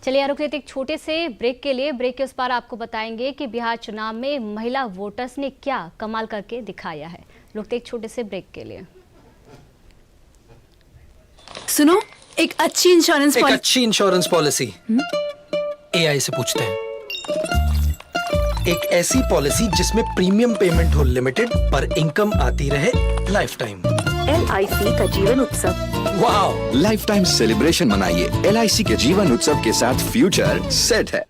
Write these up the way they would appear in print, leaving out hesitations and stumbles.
चलिए रुक लेते एक छोटे से ब्रेक के लिए। ब्रेक के उस पार आपको बताएंगे कि बिहार चुनाव में महिला वोटर्स ने क्या कमाल करके दिखाया है। रुकते एक छोटे से ब्रेक के लिए। सुनो, एक अच्छी इंश्योरेंस पॉलिसी एआई से पूछते हैं। एक ऐसी पॉलिसी जिसमें प्रीमियम पेमेंट हो लिमिटेड पर इनकम आती रहे लाइफ टाइम। LIC का जीवन उत्सव। वाह, लाइफ टाइम सेलिब्रेशन मनाइए। LIC के जीवन उत्सव के साथ फ्यूचर सेट है।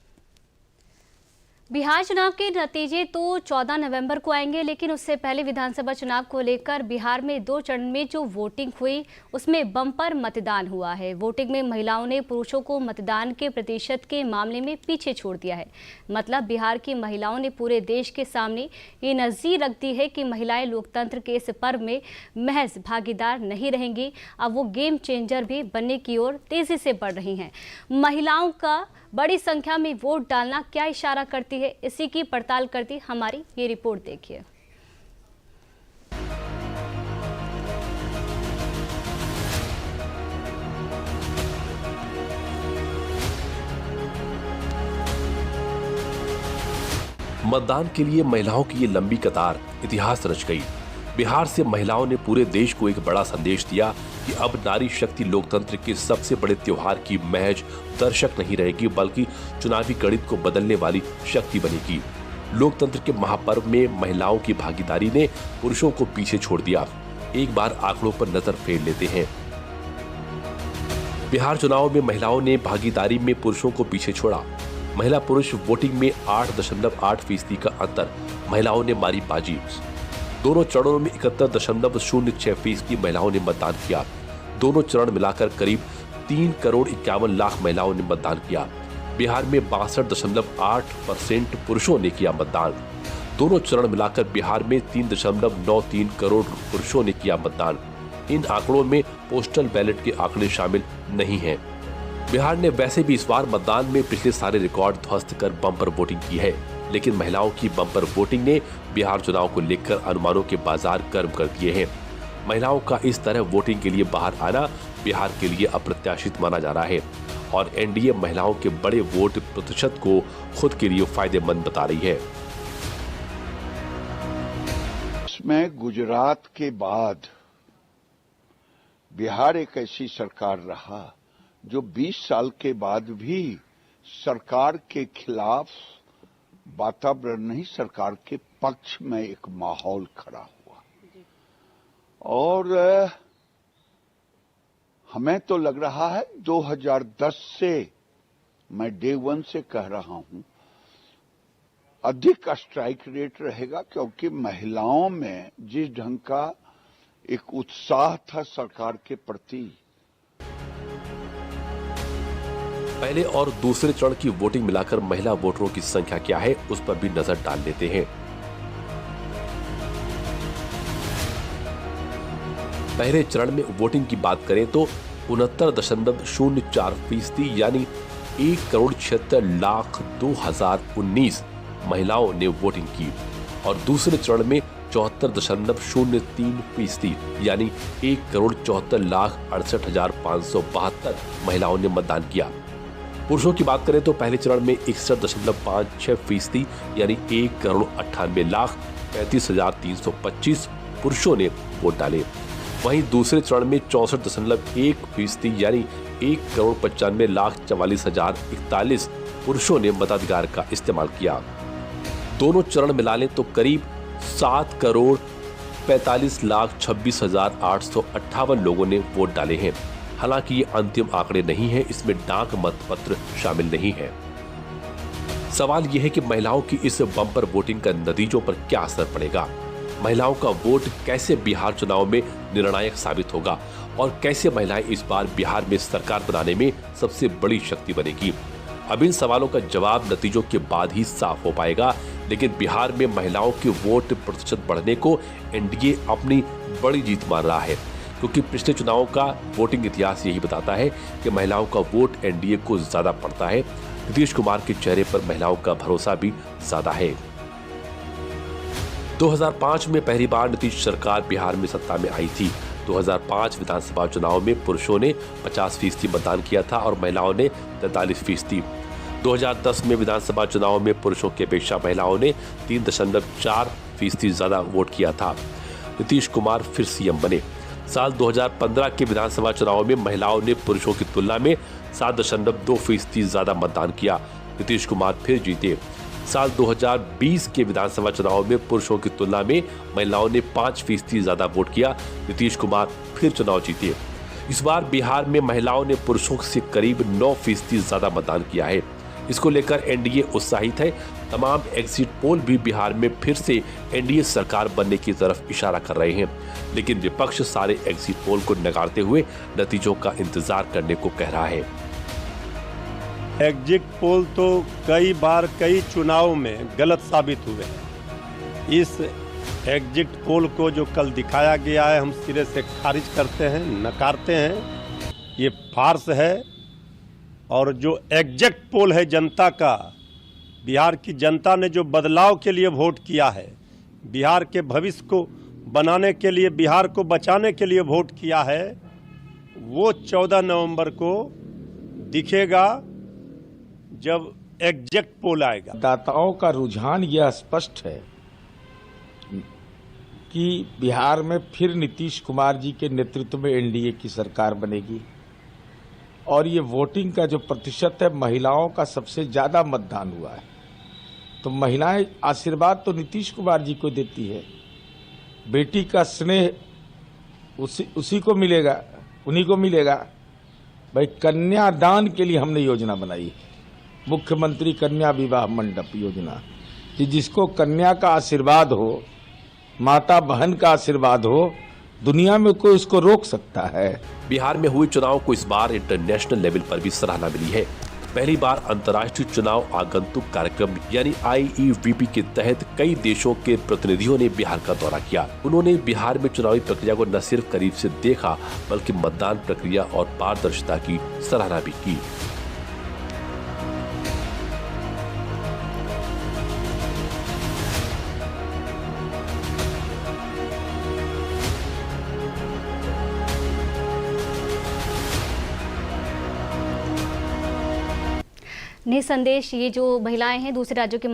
बिहार चुनाव के नतीजे तो 14 नवंबर को आएंगे, लेकिन उससे पहले विधानसभा चुनाव को लेकर बिहार में 2 चरण में जो वोटिंग हुई उसमें बम्पर मतदान हुआ है। वोटिंग में महिलाओं ने पुरुषों को मतदान के प्रतिशत के मामले में पीछे छोड़ दिया है। मतलब बिहार की महिलाओं ने पूरे देश के सामने ये नज़ीर रख दी है कि महिलाएं लोकतंत्र के इस पर्व में महज भागीदार नहीं रहेंगी, अब वो गेम चेंजर भी बनने की ओर तेजी से बढ़ रही हैं। महिलाओं का बड़ी संख्या में वोट डालना क्या इशारा करती है, इसी की पड़ताल करती हमारी ये रिपोर्ट देखिए। मतदान के लिए महिलाओं की ये लंबी कतार इतिहास रच गई। बिहार से महिलाओं ने पूरे देश को एक बड़ा संदेश दिया कि अब नारी शक्ति लोकतंत्र के सबसे बड़े त्योहार की महज दर्शक नहीं रहेगी, बल्कि चुनावी गणित को बदलने वाली शक्ति बनेगी। लोकतंत्र के महापर्व में महिलाओं की भागीदारी ने पुरुषों को पीछे छोड़ दिया। एक बार आंकड़ों पर नजर फेर लेते हैं। बिहार चुनाव में महिलाओं ने भागीदारी में पुरुषों को पीछे छोड़ा। महिला पुरुष वोटिंग में 8.8% का अंतर महिलाओं ने मारी बाजी। दोनों चरणों में 71.06% महिलाओं ने मतदान किया। दोनों चरण मिलाकर करीब 3,51,00,000 महिलाओं ने मतदान किया। बिहार में 62.8% पुरुषों ने किया मतदान। दोनों चरण मिलाकर बिहार में 3.93 करोड़ पुरुषों ने किया मतदान। इन आंकड़ों में पोस्टल बैलेट के आंकड़े शामिल नहीं हैं। बिहार ने वैसे भी इस बार मतदान में पिछले सारे रिकॉर्ड ध्वस्त कर बम्पर वोटिंग की है, लेकिन महिलाओं की बम्पर वोटिंग ने बिहार चुनाव को लेकर अनुमानों के बाजार गर्म कर दिए हैं। महिलाओं का इस तरह वोटिंग के लिए बाहर आना बिहार के लिए अप्रत्याशित माना जा रहा है और एनडीए महिलाओं के बड़े वोट प्रतिशत को खुद के लिए फायदेमंद बता रही है। इसमें गुजरात के बाद बिहार एक ऐसी सरकार रहा जो 20 साल के बाद भी सरकार के खिलाफ वातावरण नहीं, सरकार के पक्ष में एक माहौल खड़ा हुआ। और हमें तो लग रहा है 2010 से, मैं डे 1 से कह रहा हूं, अधिक स्ट्राइक रेट रहेगा, क्योंकि महिलाओं में जिस ढंग का एक उत्साह था सरकार के प्रति। पहले और दूसरे चरण की वोटिंग मिलाकर महिला वोटरों की संख्या क्या है, उस पर भी नजर डाल लेते हैं। पहले चरण में वोटिंग की बात करें तो 69.04% यानी 1,76,02,019 महिलाओं ने वोटिंग की और दूसरे चरण में 74.03% यानी 1,74,68,572 महिलाओं ने मतदान किया। पुरुषों की बात करें तो पहले चरण में 61.56% यानी 1,98,35,325 पुरुषों ने वोट डाले। वहीं दूसरे चरण में 64.1% यानी 1,95,44,041 पुरुषों ने मताधिकार का इस्तेमाल किया। दोनों चरण मिला लें तो करीब 7,45,26,858 लोगों ने वोट डाले हैं। हालांकि ये अंतिम आंकड़े नहीं हैं, इसमें डाक मतपत्र शामिल नहीं है। सवाल यह है कि महिलाओं की इस बम्पर वोटिंग का नतीजों पर क्या असर पड़ेगा। महिलाओं का वोट कैसे बिहार चुनाव में निर्णायक साबित होगा और कैसे महिलाएं इस बार बिहार में सरकार बनाने में सबसे बड़ी शक्ति बनेगी। अब इन सवालों का जवाब नतीजों के बाद ही साफ हो पाएगा, लेकिन बिहार में महिलाओं के वोट प्रतिशत बढ़ने को एनडीए अपनी बड़ी जीत मान रहा है, क्योंकि पिछले चुनावों का वोटिंग इतिहास यही बताता है कि महिलाओं का वोट एनडीए को ज्यादा पड़ता है। नीतीश कुमार के चेहरे पर महिलाओं का भरोसा भी ज्यादा है। 2005 में पहली बार नीतीश सरकार बिहार में सत्ता में आई थी। 2005 विधानसभा चुनाव में पुरुषों ने 50% मतदान किया था और महिलाओं ने 43%। 2010 में विधानसभा चुनाव में पुरुषों की अपेक्षा महिलाओं ने 3.4% ज्यादा वोट किया था। नीतीश कुमार फिर सीएम बने। साल 2015 के विधानसभा चुनाव में महिलाओं ने पुरुषों की तुलना में 7.2% ज्यादा मतदान किया। नीतीश कुमार फिर जीते। साल 2020 के विधानसभा चुनाव में पुरुषों की तुलना में महिलाओं ने 5% ज्यादा वोट किया। नीतीश कुमार फिर चुनाव जीते। इस बार बिहार में महिलाओं ने पुरुषों से करीब 9% ज्यादा मतदान किया है। इसको लेकर एनडीए उत्साहित है। तमाम एग्जिट पोल भी बिहार में फिर से एनडीए सरकार बनने की तरफ इशारा कर रहे हैं, लेकिन विपक्ष सारे एग्जिट पोल को नकारते हुए नतीजों का इंतजार करने को कह रहा है। एग्जिट पोल तो कई बार कई चुनाव में गलत साबित हुए हैं। इस एग्जिट पोल को जो कल दिखाया गया है हम सिरे से खारिज करते हैं, नकारते हैं। ये फार्स है। और जो एग्जिट पोल है जनता का, बिहार की जनता ने जो बदलाव के लिए वोट किया है, बिहार के भविष्य को बनाने के लिए, बिहार को बचाने के लिए वोट किया है, वो 14 नवंबर को दिखेगा जब एग्जिट पोल आएगा। दाताओं का रुझान यह स्पष्ट है कि बिहार में फिर नीतीश कुमार जी के नेतृत्व में एनडीए की सरकार बनेगी और ये वोटिंग का जो प्रतिशत है, महिलाओं का सबसे ज्यादा मतदान हुआ है। तो महिलाएं आशीर्वाद तो नीतीश कुमार जी को देती है। बेटी का स्नेह उसी को मिलेगा, उन्हीं को मिलेगा। भाई कन्यादान के लिए हमने योजना बनाई है, मुख्यमंत्री कन्या विवाह मंडप योजना, कि जिसको कन्या का आशीर्वाद हो, माता बहन का आशीर्वाद हो, दुनिया में कोई इसको रोक सकता है। बिहार में हुए चुनाव को इस बार इंटरनेशनल लेवल पर भी सराहना मिली है। पहली बार अंतर्राष्ट्रीय चुनाव आगंतुक कार्यक्रम यानी IEVP के तहत कई देशों के प्रतिनिधियों ने बिहार का दौरा किया। उन्होंने बिहार में चुनावी प्रक्रिया को न सिर्फ करीब से देखा बल्कि मतदान प्रक्रिया और पारदर्शिता की सराहना भी की। निसंदेश ये जो महिलाएं हैं दूसरे राज्यों की